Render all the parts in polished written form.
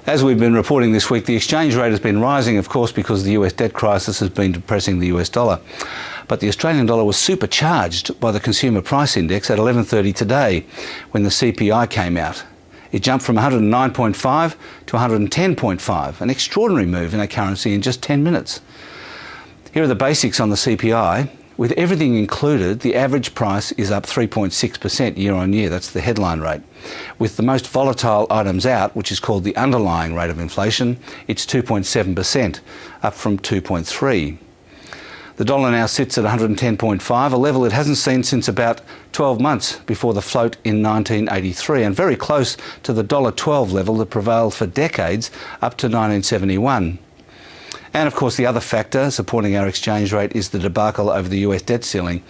As we've been reporting this week, the exchange rate has been rising, of course, because the US debt crisis has been depressing the US dollar. But the Australian dollar was supercharged by the Consumer Price Index at 11:30 today when the CPI came out. It jumped from 109.5 to 110.5, an extraordinary move in a currency in just 10 minutes. Here are the basics on the CPI. With everything included, the average price is up 3.6% year on year. That's the headline rate. With the most volatile items out, which is called the underlying rate of inflation, it's 2.7%, up from 2.3%. The dollar now sits at 110.5, a level it hasn't seen since about 12 months before the float in 1983, and very close to the $1.12 level that prevailed for decades up to 1971. And of course, the other factor supporting our exchange rate is the debacle over the US debt ceiling.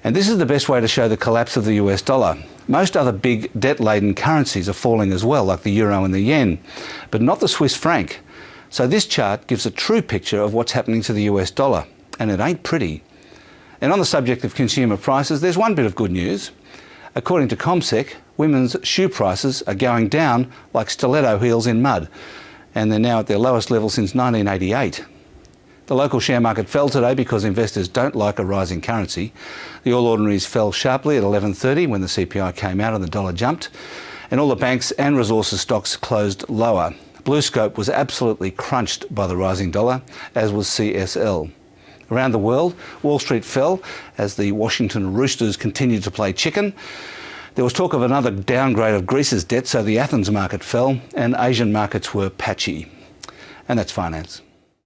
And this is the best way to show the collapse of the US dollar. Most other big debt-laden currencies are falling as well, like the euro and the yen, but not the Swiss franc. So this chart gives a true picture of what's happening to the US dollar, and it ain't pretty. And on the subject of consumer prices, there's one bit of good news. According to CommSec, women's shoe prices are going down like stiletto heels in mud, and they're now at their lowest level since 1988. The local share market fell today because investors don't like a rising currency. The All Ordinaries fell sharply at 11:30 when the CPI came out and the dollar jumped, and all the banks and resources stocks closed lower. BlueScope was absolutely crunched by the rising dollar, as was CSL. Around the world, Wall Street fell as the Washington Roosters continued to play chicken. There was talk of another downgrade of Greece's debt, so the Athens market fell, and Asian markets were patchy. And that's finance.